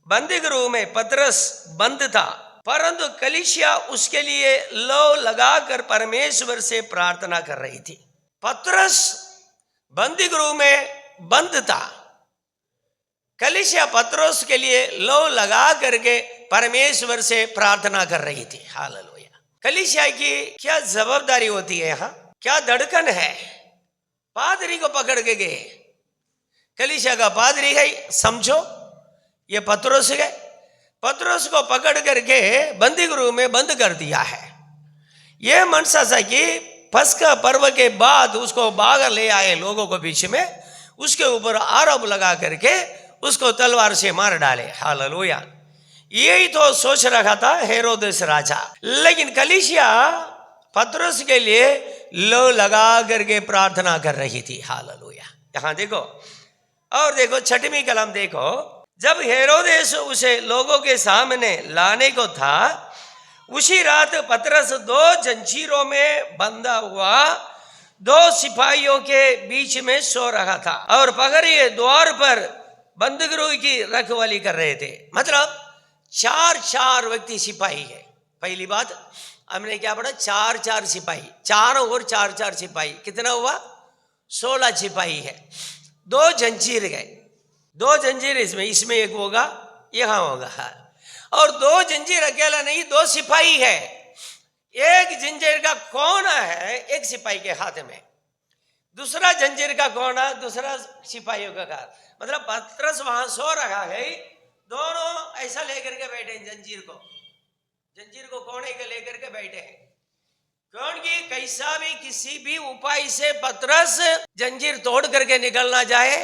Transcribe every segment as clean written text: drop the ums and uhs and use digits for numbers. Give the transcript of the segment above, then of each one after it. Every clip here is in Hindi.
बंदी गृह में पतरस बंद था, परंतु कलीसिया उसके लिए लो लगाकर परमेश्वर से प्रार्थना कर रही थी। पतरस बंदी गृह में बंद था, कलीसिया पतरस के लिए लो लगा करके परमेश्वर से प्रार्थना कर रही थी। हालेलुया। कलीसिया की क्या जवाबदारी होती है, यहाँ क्या धड़कन है। पादरी को पकड़ के गए, कलीसिया का पादरी है, समझो ये पतरस है, पतरस को पकड़ करके बंदी गृह में बंद कर दिया है। यह मनसा था कि पस्का पर्व के बाद उसको बाहर ले आए लोगों को बीच में, उसके ऊपर आरोप लगा करके उसको तलवार से मार डाले। हालेलुया। यही तो सोच रखा था हेरोदेस राजा, लेकिन कलीसिया पतरस के लिए लो लगा करके प्रार्थना कर रही थी। हालेलुया। यहां देखो, और देखो छठवीं कलम देखो, जब हेरोदेस उसे लोगों के सामने लाने को था, उसी रात पतरस 2 जंजीरों में बंधा हुआ 2 सिपाहियों के बीच में सो रहा था, और पहरे द्वार पर बंदीगृह की रखवाली कर रहे थे। मतलब 4 व्यक्ति सिपाही है। पहली बात हमने क्या पढ़ा, 4 सिपाही, चारों ओर 4 सिपाही, कितना हुआ 16 सिपाही है। 2 जंजीर गए, 2 जंजीर इसमें एक होगा, यहां होगा, और 2 जंजीर अकेला नहीं, 2 सिपाही है। एक जंजीर का कोना है एक सिपाही के हाथ में, दूसरा जंजीर का कोना दूसरा सिपाहियों का हाथ। मतलब पतरस वहां सो रहा है, दोनों ऐसा लेकर के बैठे हैं, जंजीर को कोने के लेकर के बैठे हैं, क्योंकि कैसा भी किसी भी उपाय से पतरस जंजीर तोड़ करके निकलना जाए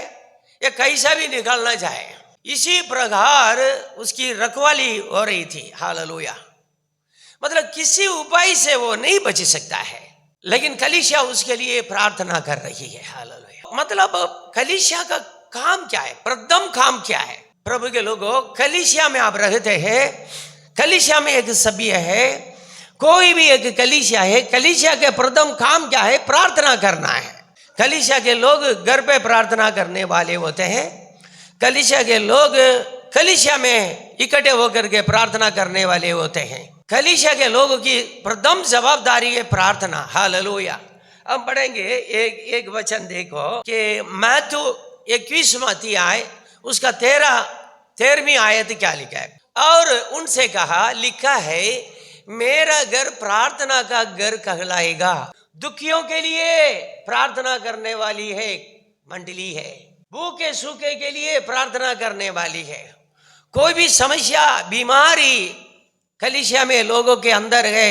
या कैसा भी निकलना जाए, इसी प्रकार उसकी रखवाली हो रही थी। हालेलुया। मतलब किसी उपाय से वो नहीं बच सकता है, लेकिन कलीसिया उसके लिए प्रार्थना कर रही है। हालेलुया। मतलब कलीसिया का काम क्या है, प्रथम काम क्या है। प्रभु के लोगों, कलीसिया में आप रहते हैं, कलीसिया में एक सभ्य है, कोई भी एक कलीसिया है, कलीसिया के प्रथम काम क्या है, प्रार्थना करना है। कलीसिया के लोग घर पे प्रार्थना करने वाले होते हैं, कलीसिया के लोग कलीसिया में इकट्ठे होकर के प्रार्थना करने वाले होते हैं। कलीसिया के लोगों की प्रथम जवाबदारी है प्रार्थना। हालेलुया। हम पढ़ेंगे एक वचन देखो कि मैथ्यू 21वां अध्याय उसका 13वीं आयत क्या लिखा है। और उनसे कहा, लिखा है मेरा घर प्रार्थना का घर कहलाएगा। दुखियों के लिए प्रार्थना करने वाली है मंडली है, भूखे सूखे के लिए प्रार्थना करने वाली है। कोई भी समस्या बीमारी कलीसिया में लोगों के अंदर है,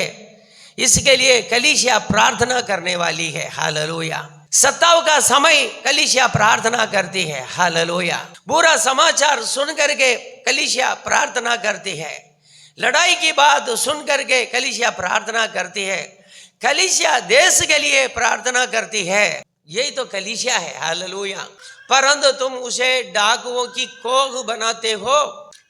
इसके लिए कलीसिया प्रार्थना करने वाली है। हालेलुया। सताव का समय कलीसिया प्रार्थना करती है। हालेलुया। बुरा समाचार सुन करके कलीसिया प्रार्थना करती है, लड़ाई की बात सुन करके कलीसिया प्रार्थना करती है, कलीसिया देश के लिए प्रार्थना करती है। यही तो कलीसिया है। हालेलुया। परंतु तुम उसे डाकुओं की कोख बनाते हो,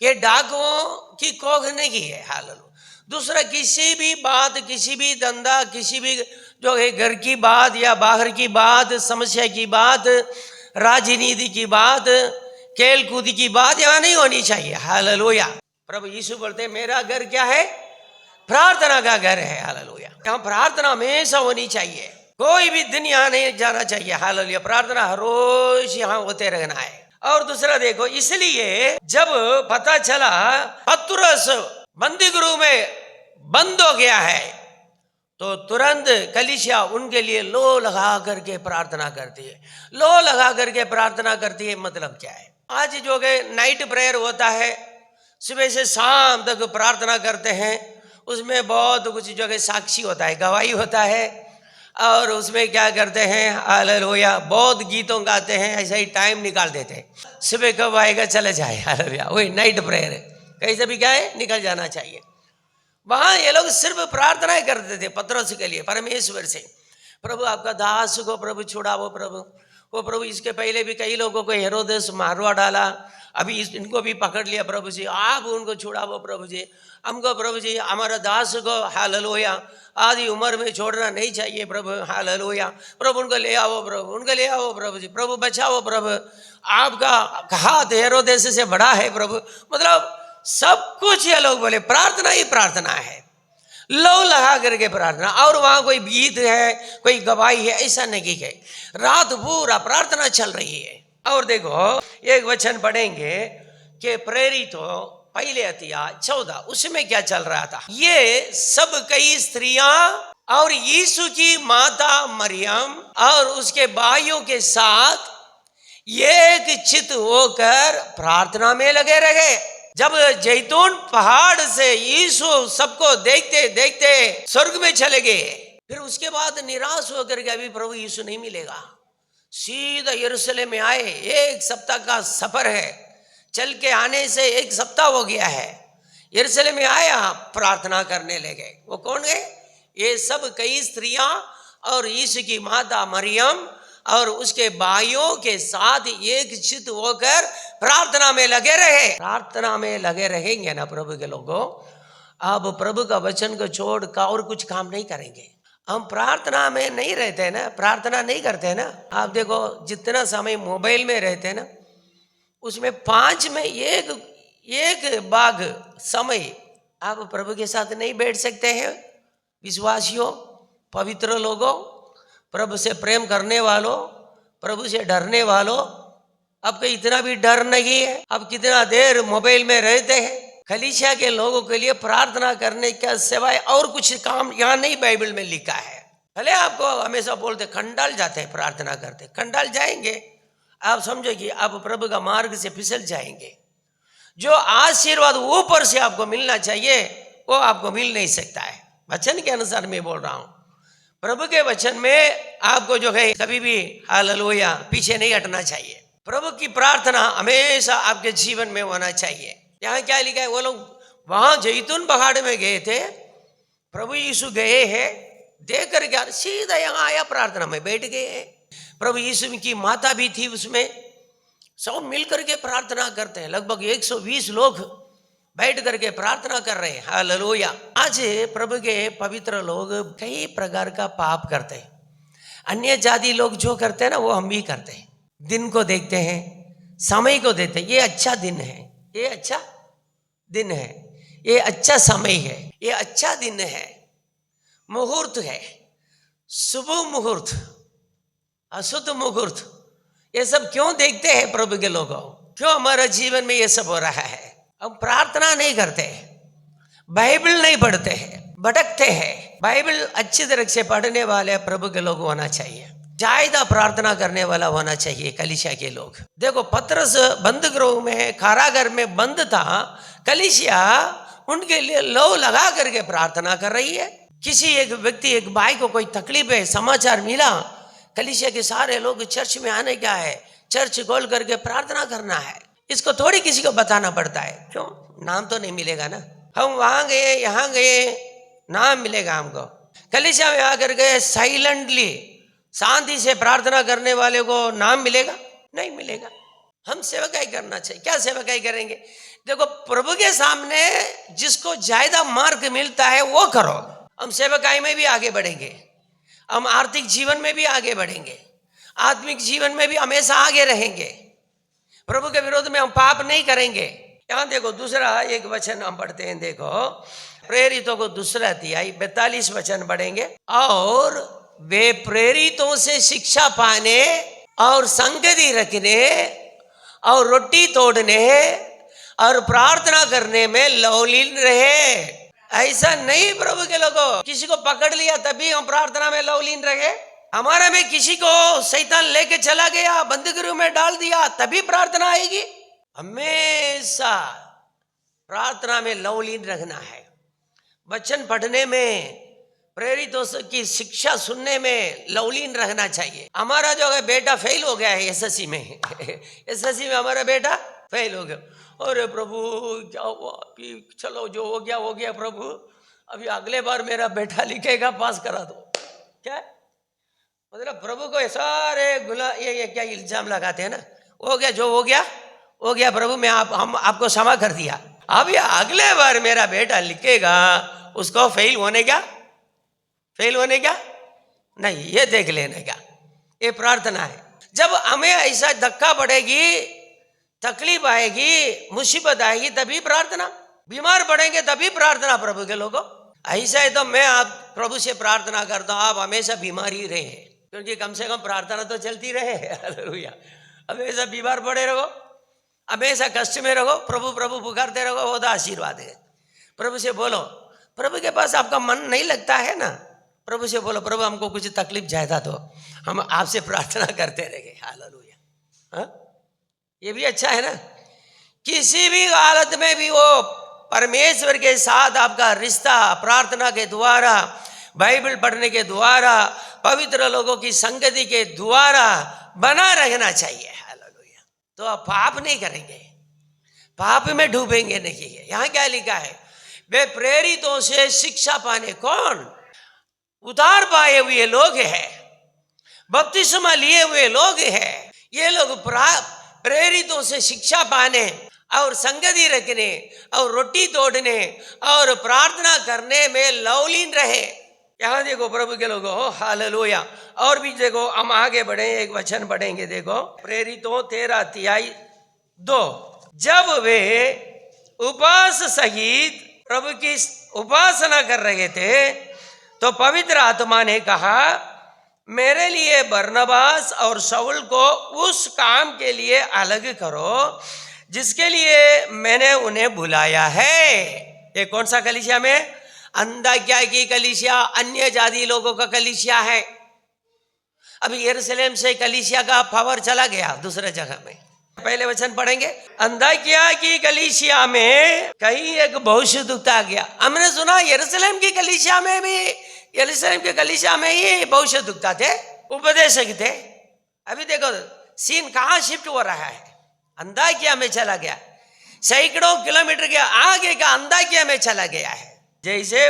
ये डाकुओं की कोख नहीं है। हालेलुया। दूसरा किसी भी बात, किसी भी धंधा, किसी भी जो है घर की बात या बाहर की बात, समस्या की बात, राजनीति की बात, खेल कूद की बात यहाँ नहीं होनी चाहिए। हालेलुया। प्रभु यीशु बोलते मेरा घर क्या है, प्रार्थना का घर है। हालेलुया। यहाँ प्रार्थना हमेशा होनी चाहिए, कोई भी दिन यहाँ नहीं जाना चाहिए। हालेलुया। प्रार्थना हर रोज यहाँ होते रहना है। और दूसरा देखो, इसलिए जब पता चला पतरस बंदी गृह में बंद हो गया है, तो तुरंत कलीसिया उनके लिए लो लगा करके प्रार्थना करती है। लो लगा करके प्रार्थना करती है मतलब क्या है, आज जो है नाइट प्रेयर होता है, सुबह से शाम तक प्रार्थना करते हैं, उसमें बहुत कुछ जो है साक्षी होता है, गवाही होता है, और उसमें क्या करते हैं, हालेलुया, बहुत गीतों गाते हैं, ऐसा ही टाइम निकाल देते हैं। सुबह कब आएगा चले जाए, हालेलुया, वही नाइट प्रेयर है, कैसे भी क्या है निकल जाना चाहिए। वहां ये लोग सिर्फ प्रार्थनाएं करते थे पतरस के लिए, परमेश्वर से, प्रभु आपका दास को प्रभु छुड़ाओ, प्रभु वो प्रभु इसके पहले भी कई लोगों को हेरोदेस मारवा डाला, अभी इनको भी पकड़ लिया प्रभु जी, आप उनको छुड़ाओ प्रभु जी, हमको प्रभु जी हमारा दास को हालेलुया आधी उम्र में छोड़ना नहीं चाहिए प्रभु, हालेलुया प्रभु उनको ले आओ प्रभु, उनको ले आओ प्रभु जी, प्रभु बचाओ प्रभु, आपका हाथ हेरोदेस से बड़ा है प्रभु। मतलब सब कुछ ये लोग बोले प्रार्थना ही प्रार्थना है, लो लगा करके प्रार्थना, और वहां कोई गीत है कोई गवाही है ऐसा नहीं है, रात पूरा प्रार्थना चल रही है। और देखो एक वचन पढ़ेंगे कि प्रेरित हो पहले अध्याय 14, उसमें क्या चल रहा था, ये सब कई स्त्रियां और यीशु की माता मरियम और उसके भाइयों के साथ एक चित होकर प्रार्थना में लगे रहे। जब जैतून पहाड़ से यीशु सबको देखते देखते स्वर्ग में चले गए, फिर उसके बाद निराश होकर के अभी प्रभु यीशु नहीं मिलेगा, सीधा यरूशलेम में आए, एक सप्ताह का सफर है, चल के आने से एक सप्ताह हो गया है, यरूशलेम में आया प्रार्थना करने लगे। वो कौन है? ये सब कई स्त्रियां और यीशु की माता मरियम और उसके भाइयों के साथ एक चित होकर प्रार्थना में लगे रहे। प्रार्थना में लगे रहेंगे ना प्रभु के लोगों, अब प्रभु का वचन को छोड़ का और कुछ काम नहीं करेंगे। हम प्रार्थना में नहीं रहते ना, प्रार्थना नहीं करते ना। आप देखो जितना समय मोबाइल में रहते ना, उसमें 5 में एक भाग समय आप प्रभु के साथ नहीं बैठ सकते हैं। विश्वासियों, पवित्र लोगों, प्रभु से प्रेम करने वालों, प्रभु से डरने वालों, आपको इतना भी डर नहीं है, अब कितना देर मोबाइल में रहते हैं। कलीसिया के लोगों के लिए प्रार्थना करने का सिवाय और कुछ काम यहाँ नहीं बाइबल में लिखा है। भले आपको हमेशा बोलते खंडाल जाते हैं प्रार्थना करते, खंडाल जाएंगे, आप समझो कि आप प्रभु का मार्ग से फिसल जाएंगे। जो आशीर्वाद ऊपर से आपको मिलना चाहिए वो आपको मिल नहीं सकता है। वचन के अनुसार मैं बोल रहा हूँ, प्रभु के वचन में आपको जो है कभी भी हालेलुया पीछे नहीं हटना चाहिए। प्रभु की प्रार्थना हमेशा आपके जीवन में होना चाहिए। यहाँ क्या लिखा है, वो लोग वहां जैतून पहाड़ में गए थे, प्रभु यीशु गए हैं, देख करके सीधा यहाँ आया, प्रार्थना में बैठ गए हैं। प्रभु यीशु की माता भी थी उसमें, सब मिल करके प्रार्थना करते हैं। लगभग 120 लोग बैठ करके प्रार्थना कर रहे हैं, हालेलुया। आज प्रभु के पवित्र लोग कई प्रकार का पाप करते हैं। अन्य जाति लोग जो करते हैं ना वो हम भी करते हैं। दिन को देखते हैं, समय को देखते हैं, ये अच्छा दिन है, ये अच्छा दिन है, ये अच्छा समय है, ये अच्छा दिन है, मुहूर्त है, शुभ मुहूर्त, अशुद्ध मुहूर्त, ये सब क्यों देखते हैं प्रभु के लोगों? क्यों हमारा जीवन में ये सब हो रहा है? हम प्रार्थना नहीं करते, बाइबल नहीं पढ़ते हैं, भटकते हैं। बाइबल अच्छी तरह से पढ़ने वाले प्रभु के लोग होना चाहिए, ज्यादा प्रार्थना करने वाला होना चाहिए कलीसिया के लोग। देखो पतरस बंद गृह में, कारागार में बंद था, कलीसिया उनके लिए लो लगा करके प्रार्थना कर रही है। किसी एक व्यक्ति, एक भाई को कोई तकलीफ है, समाचार मिला, कलीसिया के सारे लोग चर्च में आने क्या है, चर्च खोल करके प्रार्थना करना है। इसको थोड़ी किसी को बताना पड़ता है, क्यों? नाम तो नहीं मिलेगा ना। हम वहां गए, यहाँ गए, नाम मिलेगा हमको। कलीसिया में आकर गए, साइलेंटली शांति से प्रार्थना करने वाले को नाम मिलेगा? नहीं मिलेगा। हम सेवकाई करना चाहिए। क्या सेवकाई करेंगे? देखो प्रभु के सामने जिसको ज्यादा मार्ग मिलता है वो करो। हम सेवकाई में भी आगे बढ़ेंगे, हम आर्थिक जीवन में भी आगे बढ़ेंगे, आत्मिक जीवन में भी हमेशा आगे रहेंगे। प्रभु के विरोध में हम पाप नहीं करेंगे। यहाँ देखो दूसरा एक वचन हम पढ़ते हैं, देखो प्रेरितों को दूसरा अध्याय 42 वचन पढ़ेंगे। और वे प्रेरितों से शिक्षा पाने और संगति रखने और रोटी तोड़ने और प्रार्थना करने में लवलीन रहे। ऐसा नहीं प्रभु के लोगों, किसी को पकड़ लिया तभी हम प्रार्थना में लवलीन रहे। हमारा में किसी को शैतान लेके चला गया, बंदीगृह में डाल दिया, तभी प्रार्थना आएगी। हमेशा प्रार्थना में लवलीन रहना है, वचन पढ़ने में, प्रेरितों की शिक्षा सुनने में लवलीन रहना चाहिए। हमारा जो है बेटा फेल हो गया है एसएससी में एसएससी में हमारा बेटा फेल हो गया। अरे प्रभु क्या हुआ? चलो जो हो गया प्रभु, अभी अगले बार मेरा बेटा लिखेगा, पास करा दो। क्या मतलब प्रभु को सारे ये क्या इल्जाम लगाते हैं ना, हो गया जो हो गया प्रभु, मैं हम आपको क्षमा कर दिया। अब ये अगले बार मेरा बेटा लिखेगा, उसको फेल होने क्या नहीं, ये देख लेने का, ये प्रार्थना है। जब हमें ऐसा धक्का पड़ेगी, तकलीफ आएगी, मुसीबत आएगी, तभी प्रार्थना। बीमार पड़ेंगे तभी प्रार्थना प्रभु के लोगों। ऐसा है तो मैं आप प्रभु से प्रार्थना करता हूँ, आप हमेशा बीमार ही रहे, क्योंकि कम से कम प्रार्थना तो चलती रहे। हालेलुया। हमेशा बीमार पड़े रहो, हमेशा कष्ट में रहो, प्रभु प्रभु पुकारते रहो, वो तो आशीर्वाद है। प्रभु से बोलो, प्रभु के पास आपका मन नहीं लगता है ना, प्रभु से बोलो, प्रभु हमको कुछ तकलीफ ज्यादा तो हम आपसे प्रार्थना करते रहेंगे। हालेलुया। हाँ, ये भी अच्छा है ना। किसी भी हालत में भी वो परमेश्वर के साथ आपका रिश्ता प्रार्थना के द्वारा, बाइबल पढ़ने के द्वारा, पवित्र लोगों की संगति के द्वारा बना रहना चाहिए। हालेलुया। तो आप पाप नहीं करेंगे, पाप में डूबेंगे नहीं। यहाँ क्या लिखा है, वे प्रेरितों से शिक्षा पाने, कौन उतार पाए हुए लोग हैं, बपतिस्मा लिए हुए लोग हैं, ये लोग प्रेरितों से शिक्षा पाने और संगति रखने और रोटी तोड़ने और प्रार्थना करने में लवलीन रहे। यहाँ देखो प्रभु के लोगों, हालेलुया। और भी देखो, हम आगे बढ़े, एक वचन पढ़ेंगे। देखो प्रेरितों 13:2, जब वे उपवास सहित प्रभु की उपासना कर रहे थे तो पवित्र आत्मा ने कहा, मेरे लिए बरनबास और शाऊल को उस काम के लिए अलग करो जिसके लिए मैंने उन्हें बुलाया है। ये कौन सा कलीसिया में? अंताकिया की कलीसिया, अन्य जाति लोगों का कलीसिया है। अभी यरूशलेम से कलीसिया का पावर चला गया दूसरे जगह में। पहले वचन पढ़ेंगे। अंताकिया की कलीसिया में कहीं एक भविष्यद्वक्ता आ गया। हमने सुना यरूशलेम की कलीसिया में भी, यरूशलेम के कलीसिया में ही भविष्यद्वक्ता थे, उपदेशक थे। अभी देखो सीन कहाँ शिफ्ट हो रहा है, अंताकिया में चला गया। सैकड़ों किलोमीटर के आगे का अंताकिया में चला गया है। जैसे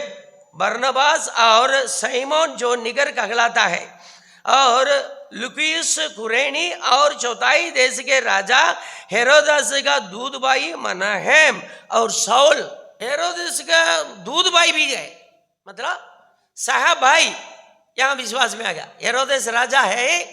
बरनबास और सीमोन जो निगर कहलाता है, और लुकियुस कुरेनी और चौथाई देश के राजा हेरोदेस का दूध भाई मनाहेम और शाऊल, हेरोदेस का दूध भाई भी है, मतलब सहा भाई, यहाँ विश्वास में आ गया। हेरोदेस राजा है,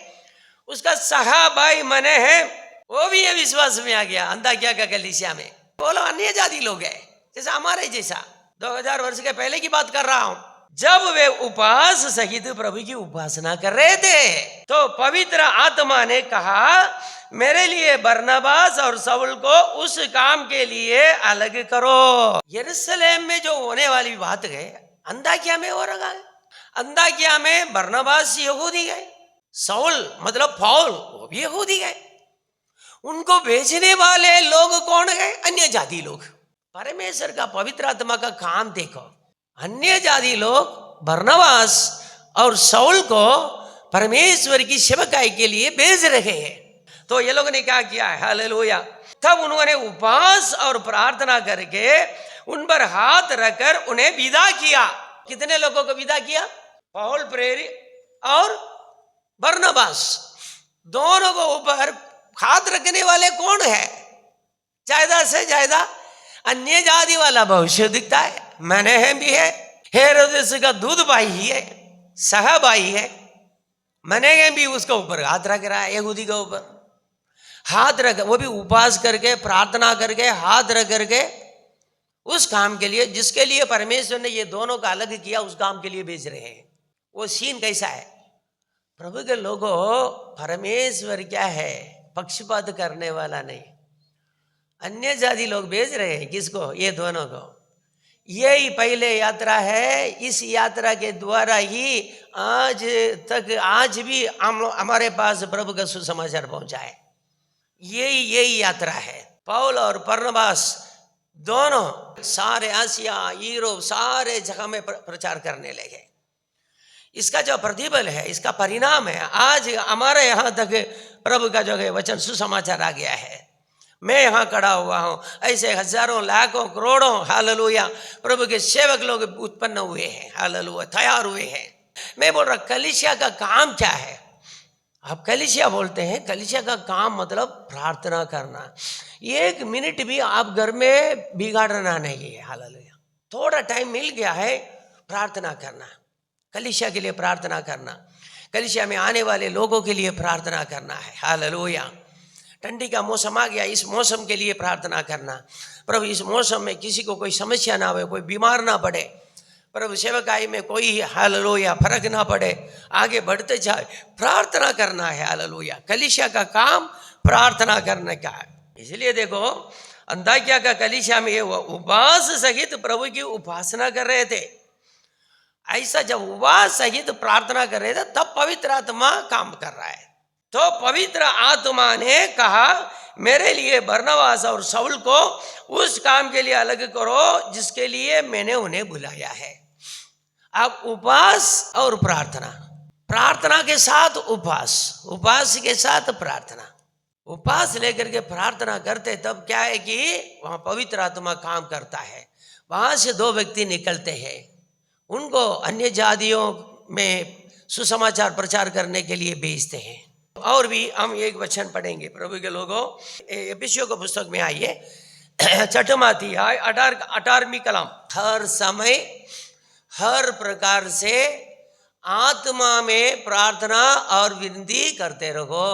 उसका सहा भाई मनाहेम, वो भी ये विश्वास में आ गया अंताकिया का कलीसिया में। बोलो अन्य जाति लोग हैं, जैसा हमारे जैसा। 2000 वर्ष के पहले की बात कर रहा हूं। जब वे उपवास सहित प्रभु की उपासना कर रहे थे तो पवित्र आत्मा ने कहा, मेरे लिए बरनबास और शाऊल को उस काम के लिए अलग करो। यरूशलेम में जो होने वाली बात है, अंताकिया में हो रहा है। अंताकिया में बरनबास यहूदी गए, शाऊल मतलब पौल वो भी यहूदी गए। उनको भेजने वाले लोग कौन है? अन्य जाति लोग। परमेश्वर का पवित्र आत्मा का काम देखो, अन्य जाति लोग बरनबास और शाऊल को परमेश्वर की सेवकाई के लिए भेज रहे हैं। तो ये लोगों ने क्या किया है? हालेलुया। तब उन्होंने उपवास और प्रार्थना करके उन पर हाथ रखकर उन्हें विदा किया। कितने लोगों को विदा किया? पौल प्रेरित और बरनबास, दोनों को ऊपर हाथ रखने वाले कौन है? ज्यादा से ज्यादा अन्य जाति वाला भविष्य दिखता है, मनाहेम भी है, हेरोदेस का दूध भाई ही है, सहा भाई है, मनाहेम भी उसके ऊपर हाथ रख रहा है, यहूदी के ऊपर हाथ रख, वो भी उपवास करके प्रार्थना करके हाथ रख करके उस काम के लिए जिसके लिए परमेश्वर ने ये दोनों का अलग किया, उस काम के लिए भेज रहे हैं। वो सीन कैसा है? प्रभु के लोगों, परमेश्वर क्या है? पक्षपात करने वाला नहीं। अन्य जाति लोग भेज रहे हैं किसको? ये दोनों को। यही पहले यात्रा है। इस यात्रा के द्वारा ही आज भी हमारे पास प्रभु का सुसमाचार पहुंचा है। यही यात्रा है। पौल और बरनबास दोनों सारे आसिया, यूरोप, सारे जगह में प्रचार करने लगे। इसका जो प्रतिफल है, इसका परिणाम है, आज हमारे यहाँ तक प्रभु का जो है वचन सुसमाचार आ गया है। मैं यहाँ खड़ा हुआ हूँ, ऐसे हजारों लाखों करोड़ों हालेलुया प्रभु के सेवक लोग उत्पन्न हुए हैं, हालेलुया तैयार हुए हैं। मैं बोल रहा कलीसिया का काम क्या है? आप कलीसिया बोलते हैं, कलीसिया का काम मतलब प्रार्थना करना। 1 मिनट भी आप घर में बिगाड़ना नहीं है। हालेलुया। थोड़ा टाइम मिल गया है, प्रार्थना करना, कलीसिया के लिए प्रार्थना करना, कलीसिया में आने वाले लोगों के लिए प्रार्थना करना है। हालेलुया। ठंडी का मौसम आ गया, इस मौसम के लिए प्रार्थना करना। प्रभु इस मौसम में किसी को कोई समस्या ना हो, कोई बीमार ना पड़े, प्रभु सेवकाई में कोई हालेलुया फर्क ना पड़े, आगे बढ़ते जाए, प्रार्थना करना है। हालेलुया। कलीसिया का काम प्रार्थना करने का है। इसलिए देखो अंताकिया का कलीसिया में वो उपवास सहित प्रभु की उपासना कर रहे थे। ऐसा जब उपवास सहित प्रार्थना कर रहे थे तब पवित्र आत्मा काम कर रहा है। तो पवित्र आत्मा ने कहा मेरे लिए बरनबास और शाऊल को उस काम के लिए अलग करो जिसके लिए मैंने उन्हें बुलाया है। अब उपवास और प्रार्थना, प्रार्थना के साथ उपवास, उपवास के साथ प्रार्थना, उपवास लेकर के प्रार्थना करते तब क्या है कि वहां पवित्र आत्मा काम करता है। वहां से 2 व्यक्ति निकलते हैं, उनको अन्य जातियों में सुसमाचार प्रचार करने के लिए भेजते हैं। और भी हम एक वचन पढ़ेंगे प्रभु के लोगों, एफिसियों की पुस्तक में आइए, 6वां अध्याय 18वीं कलम। हर समय हर प्रकार से आत्मा में प्रार्थना और विनती करते रहो।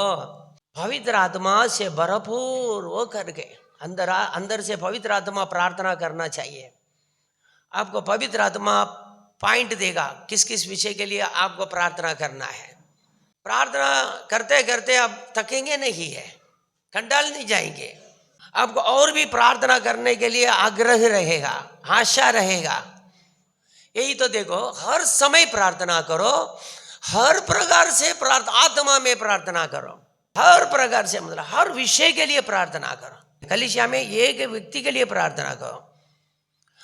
पवित्र आत्मा से भरपूर हो करके अंदर से पवित्र आत्मा प्रार्थना करना चाहिए। आपको पवित्र आत्मा पॉइंट देगा किस किस विषय के लिए आपको प्रार्थना करना है। प्रार्थना करते करते आप थकेंगे नहीं है, कंटाल नहीं जाएंगे। आपको और भी प्रार्थना करने के लिए आग्रह रहेगा, आशा रहेगा। यही तो देखो, हर समय प्रार्थना करो, हर प्रकार से आत्मा में प्रार्थना करो, हर प्रकार से मतलब हर विषय के लिए प्रार्थना करो। कलीसिया में एक व्यक्ति के लिए प्रार्थना करो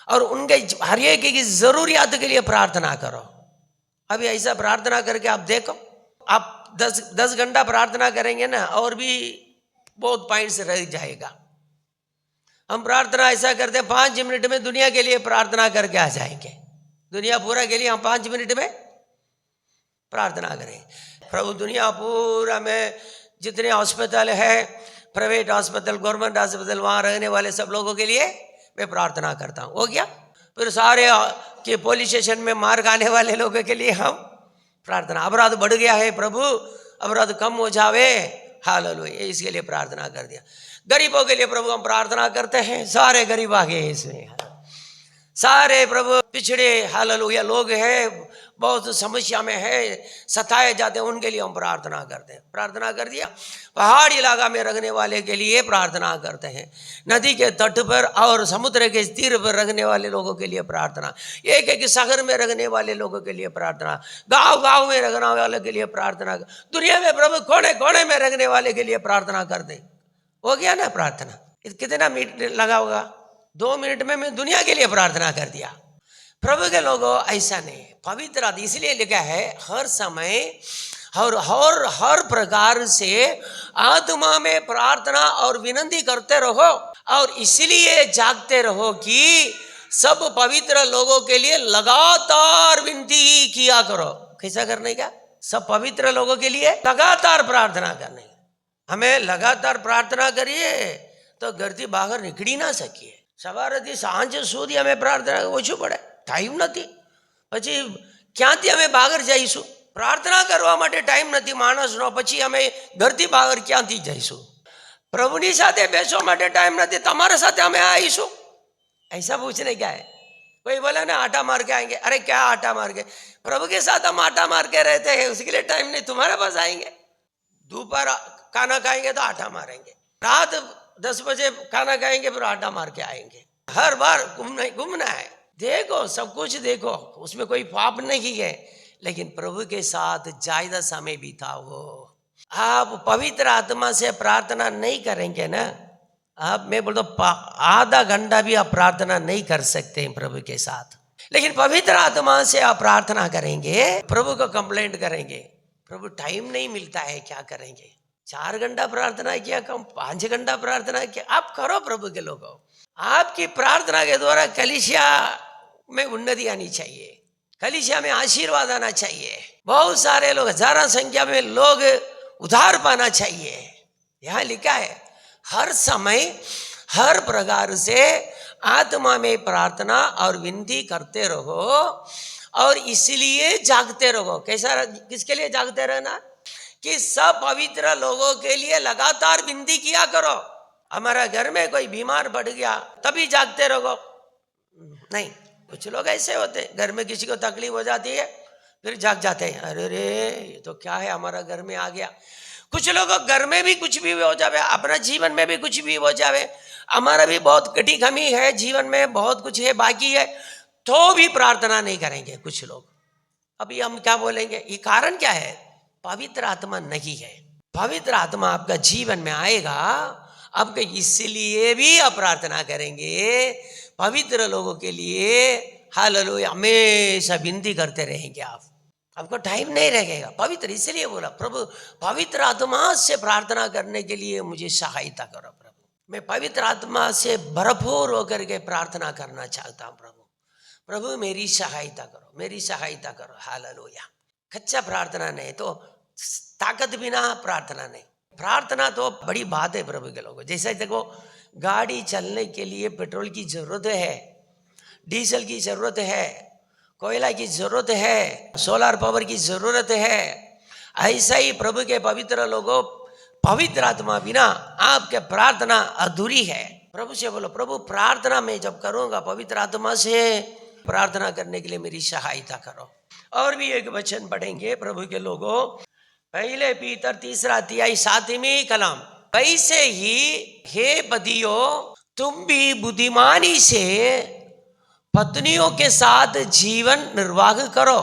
और उनके हर एक की जरूरियात के लिए प्रार्थना करो। अभी ऐसा प्रार्थना करके आप देखो, आप 10 घंटा प्रार्थना करेंगे ना और भी बहुत पॉइंट्स रह जाएगा। हम प्रार्थना ऐसा करते हैं 5 मिनट में दुनिया के लिए प्रार्थना करके आ जाएंगे। दुनिया पूरा के लिए हम 5 मिनट में प्रार्थना करें। प्रभु दुनिया पूरा में जितने हॉस्पिटल है, प्राइवेट हॉस्पिटल, गवर्नमेंट हॉस्पिटल, वहाँ रहने वाले सब लोगों के लिए मैं प्रार्थना करता हूँ। हो गया? फिर सारे के पुलिस स्टेशन में मार खाने वाले लोगों के लिए हम प्रार्थना, अपराध बढ़ गया है प्रभु, अपराध कम हो जावे, हालेलुया, इसके लिए प्रार्थना कर दिया। गरीबों के लिए प्रभु हम प्रार्थना करते हैं, सारे गरीब आ गए इसमें, सारे प्रभु पिछड़े हालेलुया लोग हैं, बहुत समस्या में है, सताए जाते हैं, उनके लिए हम प्रार्थना करते हैं। प्रार्थना कर दिया। पहाड़ी इलाका में रहने वाले के लिए प्रार्थना करते हैं, नदी के तट पर और समुद्र के तीर पर रहने वाले लोगों के लिए प्रार्थना, एक एक शहर में रहने वाले लोगों के लिए प्रार्थना, गांव गांव में रहने वाले के लिए प्रार्थना, दुनिया में प्रभु कोने कोने में रहने वाले के लिए प्रार्थना कर दे। हो गया ना प्रार्थना? कितना मिनट लगा होगा? 2 मिनट में मैं दुनिया के लिए प्रार्थना कर दिया। प्रभु के लोगों ऐसा नहीं, पवित्र आत्मा इसलिए लिखा है हर समय और हर प्रकार से आत्मा में प्रार्थना और विनती करते रहो और इसलिए जागते रहो कि सब पवित्र लोगों के लिए लगातार विनती किया करो। कैसा करने का? सब पवित्र लोगों के लिए लगातार प्रार्थना करने। हमें लगातार प्रार्थना करिए तो घर થી બહાર નીકળી ના શકીએ। સવારથી સાંજ સુધી અમે પ્રાર્થના ઓછું પડે, ટાઈમ નથી, પછી ક્યાંથી અમે બહાર જઈશું? પ્રાર્થના કરવા માટે ટાઈમ નથી માણસનો, પછી અમે ઘરથી બહાર ક્યાંથી જઈશું? પ્રભુની સાથે બેસવા માટે ટાઈમ નથી, તમારા સાથે અમે આવીશું? ऐसा पूछने क्या है? कोई बोला ना आटा मार के आएंगे, अरे क्या आटा मार के? प्रभु के साथ हम आटा मार के रहते हैं, उसके लिए टाइम नहीं। तुम्हारे पास आएंगे, दोपहर खाना खाएंगे तो आटा मारेंगे, रात 10 बजे खाना खाएंगे फिर आटा मार के आएंगे। हर बार घूमना है। देखो सब कुछ देखो, उसमें कोई पाप नहीं है, लेकिन प्रभु के साथ ज्यादा समय बिताओ। आप पवित्र आत्मा से प्रार्थना नहीं करेंगे ना, आप मैं बोलता हूँ आधा घंटा भी आप प्रार्थना नहीं कर सकते हैं प्रभु के साथ। लेकिन पवित्र आत्मा से आप प्रार्थना करेंगे, प्रभु को कंप्लेंट करेंगे, प्रभु टाइम नहीं मिलता है, क्या करेंगे? 4 घंटा प्रार्थना किया, कम 5 घंटा प्रार्थना किया, आप करो प्रभु के लोगों। आपकी प्रार्थना के द्वारा कलीसिया में उन्नति आनी चाहिए, कलीसिया में आशीर्वाद आना चाहिए, बहुत सारे लोग, हजारों संख्या में लोग उधार पाना चाहिए। यहाँ लिखा है हर समय हर प्रकार से आत्मा में प्रार्थना और विनती करते रहो और इसलिए जागते रहो। कैसा, किसके लिए जागते रहना? कि सब पवित्र लोगों के लिए लगातार विनती किया करो। हमारा घर में कोई बीमार पड़ गया तभी जागते रहो, नहीं। कुछ लोग ऐसे होते, घर में किसी को तकलीफ हो जाती है फिर जाग जाते हैं, अरे रे ये तो क्या है हमारा घर में आ गया। कुछ लोगों घर में भी कुछ भी हो जावे, अपना जीवन में भी कुछ भी हो जावे, हमारा भी बहुत कटी कमी है, जीवन में बहुत कुछ है बाकी है, तो भी प्रार्थना नहीं करेंगे कुछ लोग। अभी हम क्या बोलेंगे, ये कारण क्या है? पवित्र आत्मा नहीं है। पवित्र आत्मा आपका जीवन में आएगा, आपके इसलिए भी आप प्रार्थना करेंगे पवित्र लोगों के लिए। हालेलुया, हमेशा विनती करते रहेंगे आप, आपको टाइम नहीं रहेगा। पवित्र इसलिए बोला प्रभु पवित्र आत्मा से प्रार्थना करने के लिए मुझे सहायता करो प्रभु, मैं पवित्र आत्मा से भरपूर होकर के प्रार्थना करना चाहता हूँ प्रभु, प्रभु मेरी सहायता करो, मेरी सहायता करो। हालेलुया। कच्चा प्रार्थना नहीं तो ताकत बिना प्रार्थना नहीं। प्रार्थना तो बड़ी बात है प्रभु के लोगों। जैसे देखो गाड़ी चलने के लिए पेट्रोल की जरूरत है, डीजल की जरूरत है, कोयला की जरूरत है, सोलर पावर की जरूरत है। ऐसा ही प्रभु के पवित्र लोगों, पवित्र आत्मा बिना आपके प्रार्थना अधूरी है। प्रभु से बोलो प्रभु प्रार्थना में जब करूंगा पवित्र आत्मा से प्रार्थना करने के लिए मेरी सहायता करो। और भी एक वचन पढ़ेंगे प्रभु के लोगों, पहले पीतर 3 अध्याय 7वीं कलम, वैसे ही हे पतियों तुम भी बुद्धिमानी से पत्नियों के साथ जीवन निर्वाह करो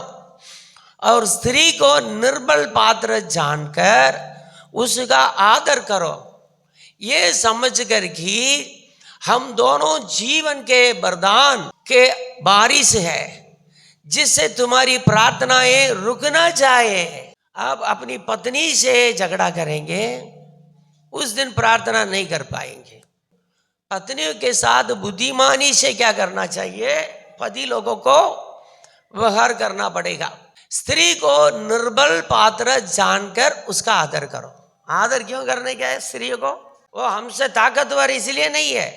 और स्त्री को निर्बल पात्र जानकर उसका आदर करो, ये समझकर कि हम दोनों जीवन के वरदान के बारिश है जिससे तुम्हारी प्रार्थनाएं रुक ना जाए। आप अपनी पत्नी से झगड़ा करेंगे उस दिन प्रार्थना नहीं कर पाएंगे। पत्नियों के साथ बुद्धिमानी से क्या करना चाहिए? पति लोगों को व्यवहार करना पड़ेगा। स्त्री को निर्बल पात्र जानकर उसका आदर करो। आदर क्यों करने का है स्त्री को? वो हमसे ताकतवर इसलिए नहीं है,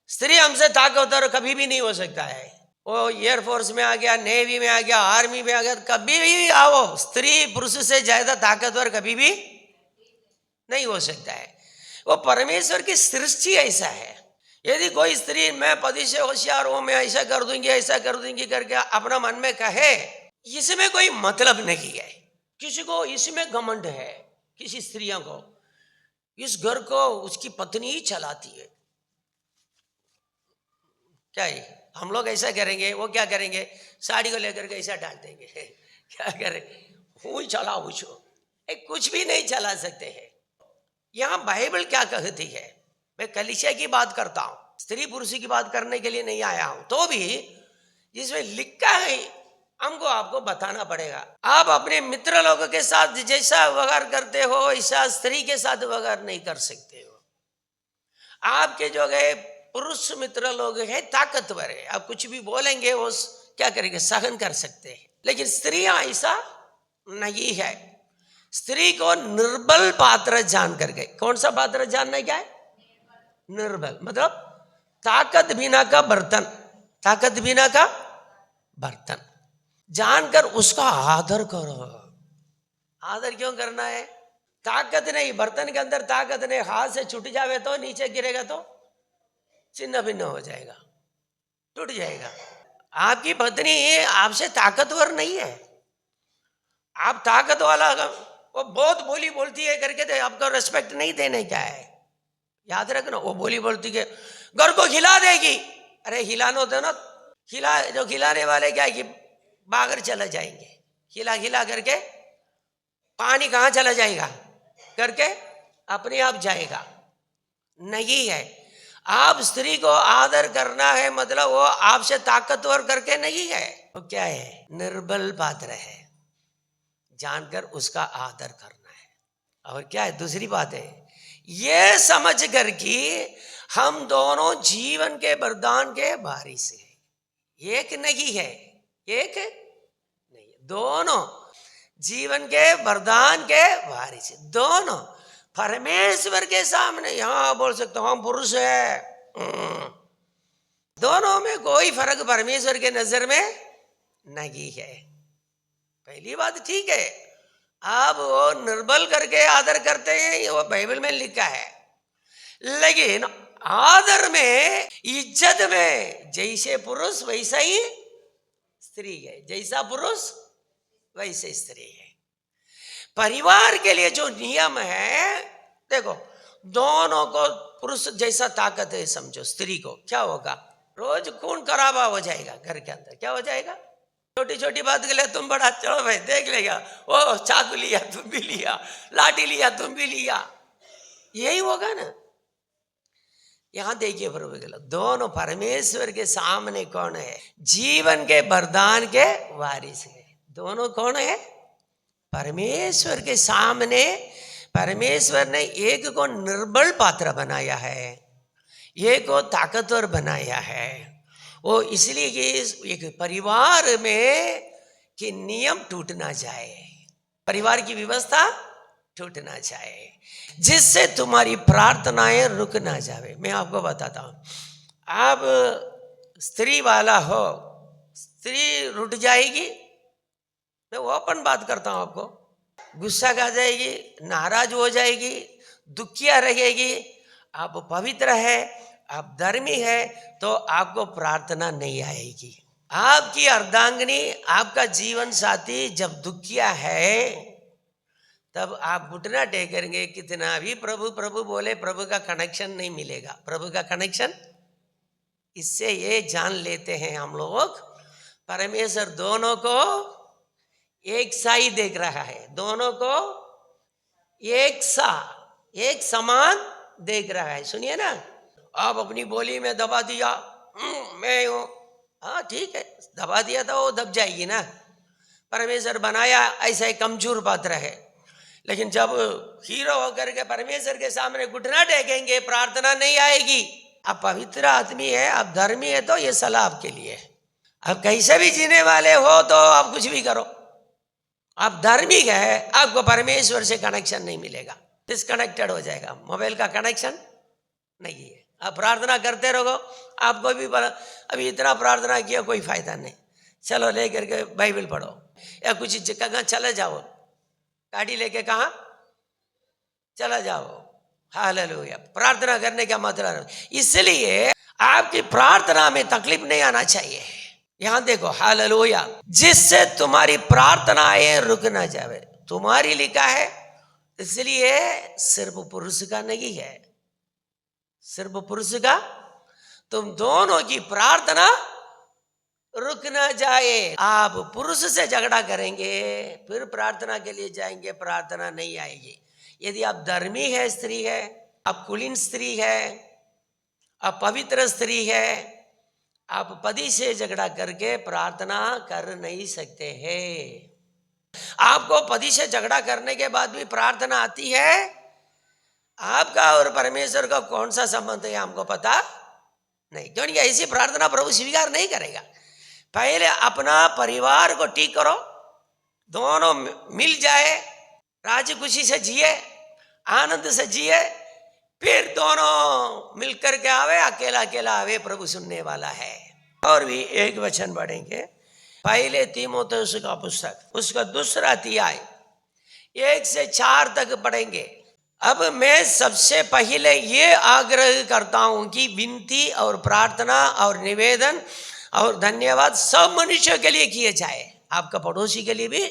स्त्री हमसे ताकतवर कभी भी नहीं हो सकता है। वो एयरफोर्स में आ गया, नेवी में आ गया, आर्मी में आ गया, कभी भी आओ, स्त्री पुरुष से ज्यादा ताकतवर कभी भी नहीं हो सकता है। वो परमेश्वर की सृष्टि ऐसा है। यदि कोई स्त्री मैं पति से होशियार हूं, मैं ऐसा कर दूंगी ऐसा कर दूंगी करके अपना मन में कहे, इसमें कोई मतलब नहीं है। किसी को इसमें घमंड है, किसी स्त्रियों को इस घर को उसकी पत्नी ही चलाती है। क्या है? हम लोग ऐसा करेंगे, वो क्या करेंगे? साड़ी को लेकर के ऐसा डाल देंगे क्या करें? हूँ चला कुछ भी नहीं चला सकते हैं। यहाँ बाइबल क्या कहती है? मैं कलीसिया की बात करता हूँ, स्त्री पुरुष की बात करने के लिए नहीं आया हूं। तो भी जिसमें लिखा है हमको आपको बताना पड़ेगा। आप अपने मित्र लोगों के साथ जैसा व्यवहार करते हो ऐसा स्त्री के साथ व्यवहार नहीं कर सकते हो। आपके जो गए पुरुष मित्र लोग हैं ताकतवर है, आप कुछ भी बोलेंगे वो क्या करेंगे? सहन कर सकते हैं। लेकिन स्त्रियां ऐसा नहीं है। स्त्री को निर्बल पात्र जान कर गए। कौन सा पात्र जानना क्या है? निर्बल मतलब ताकत बिना का बर्तन, ताकत बिना का बर्तन जानकर उसका आदर करो। आदर क्यों करना है? ताकत नहीं, बर्तन के अंदर ताकत नहीं, हाथ से छूट जावे तो नीचे गिरेगा तो छिन्न भिन्न हो जाएगा, टूट जाएगा। आपकी पत्नी आपसे ताकतवर नहीं है, आप ताकत वाला, वो बहुत बोली बोलती है करके तो आपको रेस्पेक्ट नहीं देने का है। याद रखना, वो बोली बोलती के घर को हिला देगी। अरे हिलानो दो ना, जो खिलाने वाले क्या कि बागर चला जाएंगे, हिला करके पानी कहाँ चला जाएगा करके अपने आप जाएगा। नहीं है, आप स्त्री को आदर करना है मतलब वो आपसे ताकतवर करके नहीं है, वो क्या है? निर्बल पात्र है, जानकर उसका आदर करना है। और क्या है? दूसरी बात है ये समझ कर कि हम दोनों जीवन के वरदान के वारिस हैं। एक नहीं है, एक दोनों जीवन के वरदान के वारिस, दोनों परमेश्वर के सामने। यहां बोल सकते हो हम पुरुष है, दोनों में कोई फर्क परमेश्वर के नजर में नहीं है। पहली बात ठीक है, आप वो निर्बल करके आदर करते हैं, वो बाइबल में लिखा है, लेकिन आदर में, इज्जत में जैसे पुरुष वैसा ही स्त्री है, जैसा पुरुष वैसे स्त्री है। परिवार के लिए जो नियम है, देखो दोनों को पुरुष जैसा ताकत है समझो, स्त्री को क्या होगा, रोज खून खराबा हो जाएगा घर के अंदर। क्या हो जाएगा? छोटी छोटी बात के लिए तुम बड़ा, चलो भाई देख लेगा, ओ चाकू लिया तुम भी लिया, लाठी लिया तुम भी लिया, यही होगा ना। यहां देखिए प्रभु के लोग, दोनों परमेश्वर के सामने कौन है? जीवन के वरदान के वारिस है। दोनों कौन है? परमेश्वर के सामने परमेश्वर ने एक को निर्बल पात्र बनाया है, एक को ताकतवर बनाया है। वो इसलिए कि एक परिवार में कि नियम टूट ना जाए, परिवार की व्यवस्था टूट ना जाए, जिससे तुम्हारी प्रार्थनाएं रुक ना जावे। मैं आपको बताता हूं, आप स्त्री वाला हो, स्त्री रुट जाएगी, मैं ओपन बात करता हूं आपको, गुस्सा आ जाएगी, नाराज हो जाएगी, दुखिया रहेगी। आप पवित्र है, आप धर्मी है, तो आपको प्रार्थना नहीं आएगी। आपकी अर्धांगिनी, आपका जीवन साथी जब दुखिया है, तब आप घुटना टेकेंगे, कितना भी प्रभु प्रभु बोले, प्रभु का कनेक्शन नहीं मिलेगा। प्रभु का कनेक्शन, इससे ये जान लेते हैं हम लोग, परमेश्वर दोनों को एक सा ही देख रहा है, दोनों को एक समान देख रहा है। सुनिए ना, आप अपनी बोली में दबा दिया, मैं हूं, हाँ ठीक है, दबा दिया तो वो दब जाएगी ना। परमेश्वर बनाया ऐसा ही कमजोर पात्र है, लेकिन जब हीरो होकर के परमेश्वर के सामने घुटना टेकेंगे, प्रार्थना नहीं आएगी। आप पवित्र आदमी है, आप धर्मी है, तो ये सलाह आपके लिए है। आप कैसे भी जीने वाले हो तो आप कुछ भी करो, आप धार्मिक है, आपको परमेश्वर से कनेक्शन नहीं मिलेगा, डिस्कनेक्टेड हो जाएगा। मोबाइल का कनेक्शन नहीं है, आप प्रार्थना करते रहो, आपको भी अभी इतना प्रार्थना किया कोई फायदा नहीं, चलो लेकर के बाइबल पढ़ो या कुछ जगह चले जाओ, गाड़ी लेके कहाँ चला जाओ। हालेलुया। प्रार्थना करने का मतलब, इसलिए आपकी प्रार्थना में तकलीफ नहीं आना चाहिए। यहां देखो, हालेलुया, जिससे तुम्हारी प्रार्थनाएं रुक ना जावे। तुम्हारी लिखा है, इसलिए सिर्फ पुरुष का नहीं है, सिर्फ पुरुष का, तुम दोनों की प्रार्थना रुक ना जाए। आप पुरुष से झगड़ा करेंगे, फिर प्रार्थना के लिए जाएंगे, प्रार्थना नहीं आएगी। यदि आप धर्मी है, स्त्री है, आप कुलीन स्त्री है, आप पवित्र स्त्री है, आप पति से झगड़ा करके प्रार्थना कर नहीं सकते हैं। आपको पति से झगड़ा करने के बाद भी प्रार्थना आती है, आपका और परमेश्वर का कौन सा संबंध है हमको पता नहीं, क्योंकि ऐसी प्रार्थना प्रभु स्वीकार नहीं करेगा। पहले अपना परिवार को ठीक करो, दोनों मिल जाए, राजी खुशी से जिए, आनंद से जिए, फिर दोनों मिलकर के आवे, अकेला अकेला आवे, प्रभु सुनने वाला है। और भी एक वचन पढ़ेंगे, पहले तीमुथियुस का पुस्तक, उसका 2 अध्याय 1 से 4 तक पढ़ेंगे। अब मैं सबसे पहले ये आग्रह करता हूं कि विनती और प्रार्थना और निवेदन और धन्यवाद सब मनुष्य के लिए किए जाए। आपका पड़ोसी के लिए भी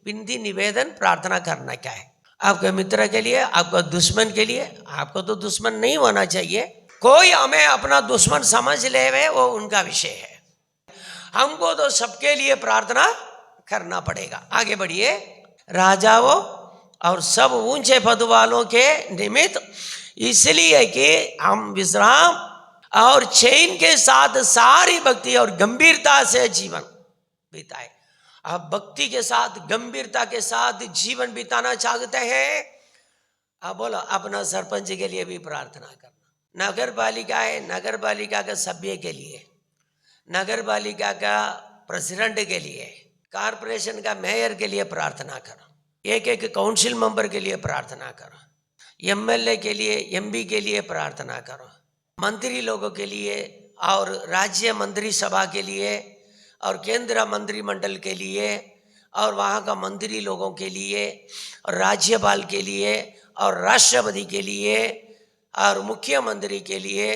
विनती निवेदन प्रार्थना करना क्या है, आपके मित्र के लिए, आपका दुश्मन के लिए। आपको तो दुश्मन नहीं होना चाहिए, कोई हमें अपना दुश्मन समझ ले वो उनका विषय है, हमको तो सबके लिए प्रार्थना करना पड़ेगा। आगे बढ़िए। राजाओं और सब ऊंचे पद वालों के निमित्त, इसलिए कि हम विश्राम और चैन के साथ सारी भक्ति और गंभीरता से जीवन बिताए। आप भक्ति के साथ, गंभीरता के साथ जीवन बिताना चाहते हैं, आप बोलो अपना सरपंच के लिए भी प्रार्थना करना, नगर पालिका है, नगर पालिका के सभ्य के लिए, नगर पालिका का प्रेसिडेंट के लिए, कारपोरेशन का मेयर के लिए प्रार्थना करो, एक एक काउंसिल मेंबर के लिए प्रार्थना करो, एमएलए के लिए, एमपी के लिए प्रार्थना करो, मंत्री लोगों के लिए और राज्य मंत्री सभा के लिए और केंद्र मंत्रिमंडल के लिए और वहाँ का मंत्री लोगों के लिए और राज्यपाल के लिए और राष्ट्रपति के लिए और मुख्यमंत्री के लिए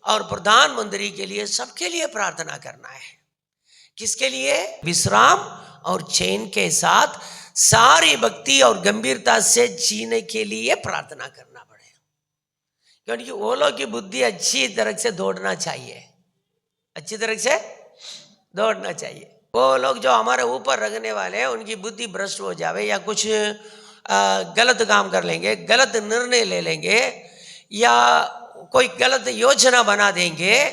और प्रधानमंत्री के लिए, सबके लिए प्रार्थना करना है। किसके लिए? विश्राम और चैन के साथ सारी भक्ति और गंभीरता से जीने के लिए प्रार्थना करना पड़ेगा, क्योंकि वो लोग की बुद्धि अच्छी तरह से दौड़ना चाहिए, अच्छी तरह से दौड़ना चाहिए। वो लोग जो हमारे ऊपर रखने वाले हैं उनकी बुद्धि भ्रष्ट हो जावे या कुछ गलत काम कर लेंगे, गलत निर्णय ले लेंगे या कोई गलत योजना बना देंगे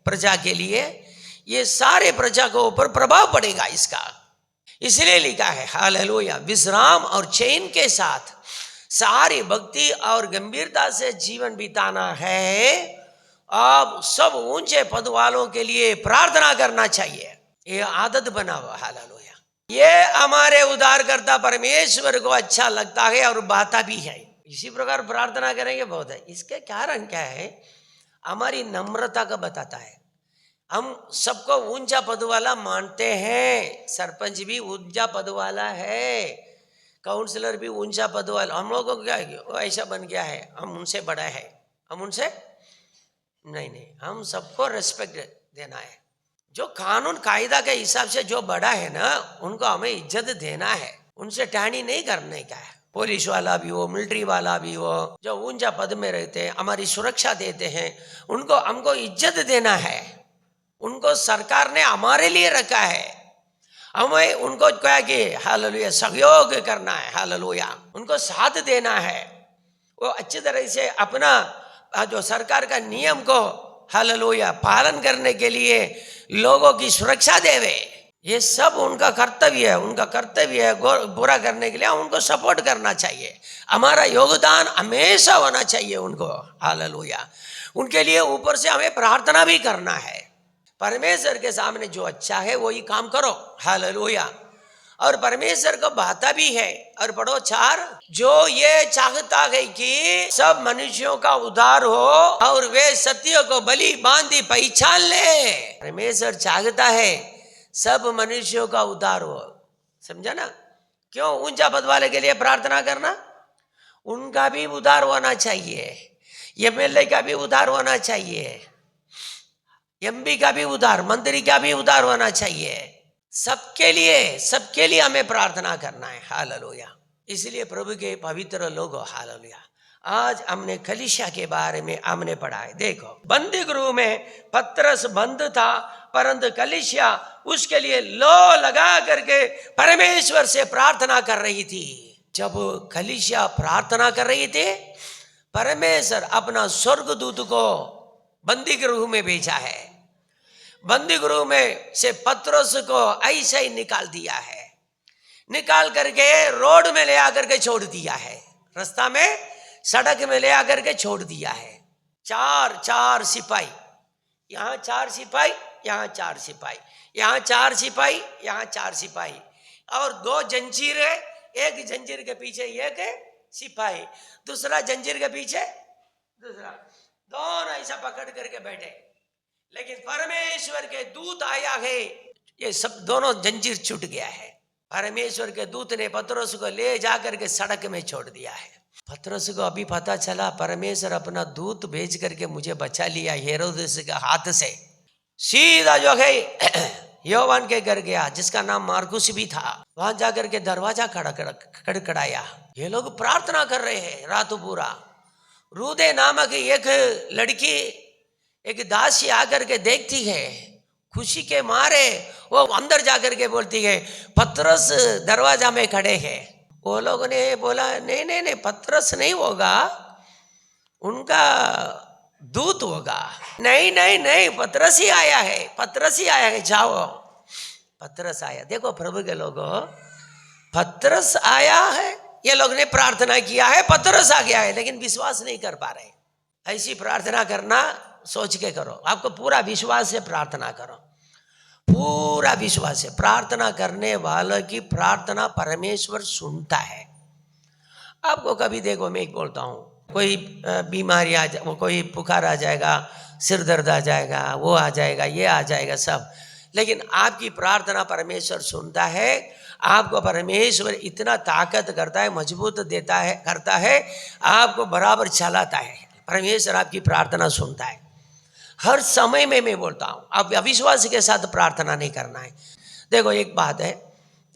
प्रजा के लिए, ये सारे प्रजा के ऊपर प्रभाव पड़ेगा इसका। इसलिए लिखा है हालेलुया, विश्राम और चैन के साथ सारी भक्ति और गंभीरता से जीवन बिताना है। आप सब ऊंचे पद वालों के लिए प्रार्थना करना चाहिए, ये आदत बना हुआ। हालेलुया, ये हमारे उद्धारकर्ता परमेश्वर को अच्छा लगता है और बाता भी है। इसी प्रकार प्रार्थना करेंगे बहुत है। इसके कारण क्या है? हमारी नम्रता का बताता है। हम सबको ऊंचा पद वाला मानते हैं, सरपंच भी ऊंचा पद वाला है, काउंसलर भी ऊंचा पद वाला। हम लोगों को क्या है, वो ऐसा बन गया है, हम उनसे बड़ा है, हम उनसे नहीं, हम सबको रेस्पेक्ट देना है। जो कानून कायदा के हिसाब से जो बड़ा है ना, उनको हमें इज्जत देना है, उनसे टाणी नहीं करने का है। पुलिस वाला भी हो, मिलिट्री वाला भी हो, जो ऊंचा पद में रहते हैं, हमारी सुरक्षा देते हैं, उनको हमको इज्जत देना है। उनको सरकार ने हमारे लिए रखा है, हमें उनको क्या कि हालेलुया सहयोग करना है, हालेलुया उनको साथ देना है। वो अच्छी तरह से अपना जो सरकार का नियम को हालेलुया पालन करने के लिए लोगों की सुरक्षा देवे, ये सब उनका कर्तव्य है। उनका कर्तव्य है बुरा करने के लिए उनको सपोर्ट करना चाहिए, हमारा योगदान हमेशा होना चाहिए उनको। हालेलुया, उनके लिए ऊपर से हमें प्रार्थना भी करना है। परमेश्वर के सामने जो अच्छा है वही काम करो, हालेलुया। और परमेश्वर को भाता भी है। और पढ़ो 4, जो ये चाहता है कि सब मनुष्यों का उद्धार हो और वे सत्य को बलि बांधी पहचान ले। परमेश्वर चाहता है सब मनुष्यों का उद्धार हो, समझा ना? क्यों ऊंचा पद वाले के लिए प्रार्थना करना? उनका भी उद्धार होना चाहिए, एमएलए का भी उद्धार होना चाहिए, एमपी का भी उद्धार, मंत्री का भी उद्धार होना चाहिए। सबके लिए हमें प्रार्थना करना है, हालेलुया। इसलिए प्रभु के पवित्र लोगों, हालेलुया, आज हमने कलीसिया के बारे में हमने पढ़ा है। देखो, बंदी गृह में पतरस बंद था, परंतु कलीसिया उसके लिए लो लगा करके परमेश्वर से प्रार्थना कर रही थी। जब कलीसिया प्रार्थना कर रही थी, परमेश्वर अपना स्वर्गदूत को बंदी गृह में भेजा है। बंदी गृह में से पतरस को ऐसे ही निकाल दिया है, निकाल करके रोड में ले आकर के छोड़ दिया है, रास्ता में सड़क में ले आकर के छोड़ दिया है। चार सिपाही, यहाँ 4 सिपाही, यहाँ 4 सिपाही, यहाँ 4 सिपाही, यहाँ 4 सिपाही और 2 जंजीर है। एक जंजीर के पीछे एक सिपाही, दूसरा जंजीर के पीछे दूसरा, दोनों ऐसा पकड़ करके बैठे। लेकिन परमेश्वर के दूत आया है, ये सब दोनों जंजीर छूट गया है। परमेश्वर के दूत ने पतरस को ले जाकर के सड़क में छोड़ दिया है। पतरस को अभी पता चला परमेश्वर अपना दूत भेज करके मुझे बचा लिया हेरोदेस के हाथ से। सीधा जो है योवान के घर गया, जिसका नाम मार्कुस भी था, वहां जाकर के दरवाजा खड़खड़ाया। ये लोग प्रार्थना कर रहे हैं रात पूरा। रूदे नामक एक लड़की, एक दासी आकर के देखती है, खुशी के मारे वो अंदर जाकर के बोलती है पतरस दरवाजा में खड़े हैं। वो लोगों ने बोला नहीं, पतरस नहीं होगा, उनका दूत होगा। नहीं, पतरस ही आया है, जाओ। पतरस आया। देखो प्रभु के लोगों, पतरस आया है, ये लोग ने प्रार्थना किया है, पतरस आ गया है, लेकिन विश्वास नहीं कर पा रहे। ऐसी प्रार्थना करना सोच के करो, आपको पूरा विश्वास से प्रार्थना करो। पूरा विश्वास है, प्रार्थना करने वालों की प्रार्थना परमेश्वर सुनता है। आपको कभी देखो, मैं एक बोलता हूँ, कोई बीमारी आ जा, कोई पुकार आ जाएगा, सिर दर्द आ जाएगा, वो आ जाएगा, ये आ जाएगा सब, लेकिन आपकी प्रार्थना परमेश्वर सुनता है। आपको परमेश्वर इतना ताकत करता है, मजबूत देता है, करता है, आपको बराबर चलाता है। परमेश्वर आपकी प्रार्थना सुनता है हर समय में। मैं बोलता हूँ, आप अविश्वास के साथ प्रार्थना नहीं करना है। देखो एक बात है,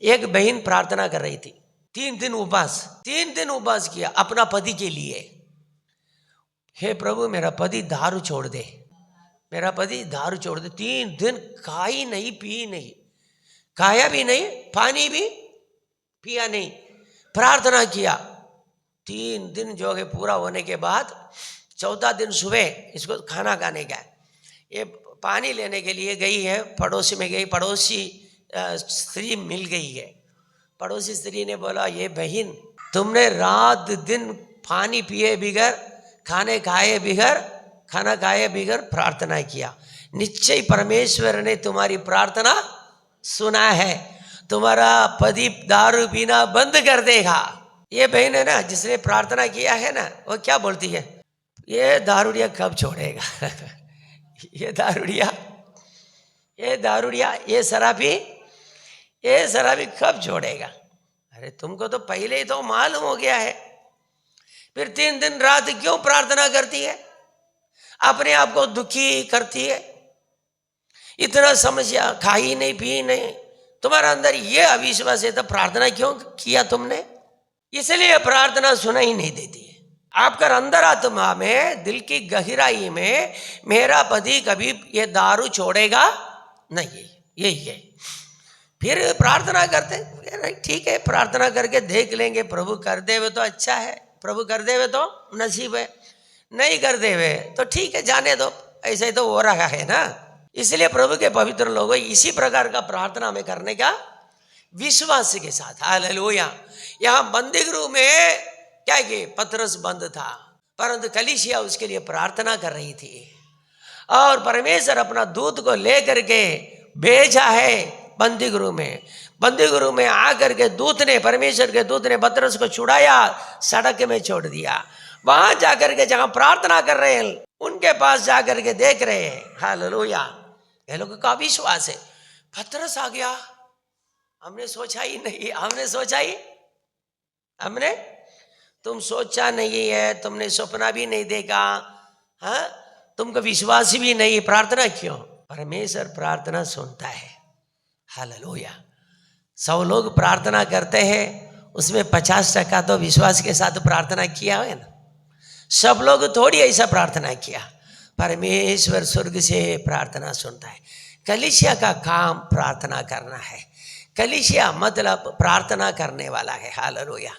एक बहन प्रार्थना कर रही थी, 3 दिन उपवास किया अपना पति के लिए। हे प्रभु, मेरा पति दारू छोड़ दे, मेरा पति दारू छोड़ दे। 3 दिन खाई नहीं, पी नहीं, खाया भी नहीं, पानी भी पिया नहीं, प्रार्थना किया। 3 दिन जो है पूरा होने के बाद 4था दिन सुबह इसको खाना खाने का, ये पानी लेने के लिए गई है, पड़ोसी में गई, पड़ोसी स्त्री मिल गई है। पड़ोसी स्त्री ने बोला, ये बहन, तुमने रात दिन पानी पिए बिगर, खाने खाए बिगर, खाना खाए बिगर प्रार्थना किया, निश्चय परमेश्वर ने तुम्हारी प्रार्थना सुना है, तुम्हारा पति दारू पीना बंद कर देगा। ये बहन है ना जिसने प्रार्थना किया है ना, वो क्या बोलती है, ये दारूडिया कब छोड़ेगा ये दारूडिया, ये शराबी कब छोड़ेगा। अरे तुमको तो पहले ही तो मालूम हो गया है, फिर 3 दिन रात क्यों प्रार्थना करती है, अपने आप को दुखी करती है। इतना समस्या, खाई नहीं, पी नहीं, तुम्हारा अंदर ये अविश्वास है, तो प्रार्थना क्यों किया तुमने। इसलिए प्रार्थना सुनाई नहीं देती है। आपका अंदर आत्मा में, दिल की गहराई में, मेरा पति कभी ये दारू छोड़ेगा नहीं, यही है। फिर प्रार्थना करते, ठीक है, प्रार्थना करके देख लेंगे, प्रभु कर दे वे तो अच्छा है, प्रभु कर दे वे तो नसीब है, नहीं कर दे वे तो ठीक है, जाने दो, ऐसे ही तो हो रहा है ना। इसलिए प्रभु के पवित्र लोगों, इसी प्रकार का प्रार्थना में करने का विश्वास के साथ। हालेलुया। यहाँ बंदी गृह में क्या कि पतरस बंद था, परंतु कलीसिया उसके लिए प्रार्थना कर रही थी, और परमेश्वर अपना दूत को लेकर के भेजा है बंदी गृह में। बंदी गृह में आकर के दूत ने, परमेश्वर के दूत ने पतरस को छुड़ाया, सड़क में छोड़ दिया। वहां जाकर के जहां प्रार्थना कर रहे हैं उनके पास जाकर के देख रहे हैं। हालेलुया। ये लोगों का विश्वास है, पतरस आ गया, हमने सोचा ही नहीं, हमने तुम सोचा नहीं है, तुमने सपना भी नहीं देखा, हाँ, तुमको विश्वास भी नहीं, प्रार्थना क्यों। परमेश्वर प्रार्थना सुनता है। हालेलुया। 100 लोग प्रार्थना करते हैं, उसमें 50% तो विश्वास के साथ प्रार्थना किया है ना। सब लोग थोड़ी ऐसा प्रार्थना किया। परमेश्वर स्वर्ग से प्रार्थना सुनता है। कलीसिया का काम प्रार्थना करना है। कलीसिया मतलब प्रार्थना करने वाला है। हालेलुया।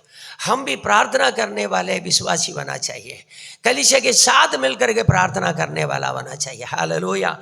हम भी प्रार्थना करने वाले विश्वासी होना चाहिए, कलीसिया के साथ मिलकर के प्रार्थना करने वाला होना चाहिए। हालेलुया।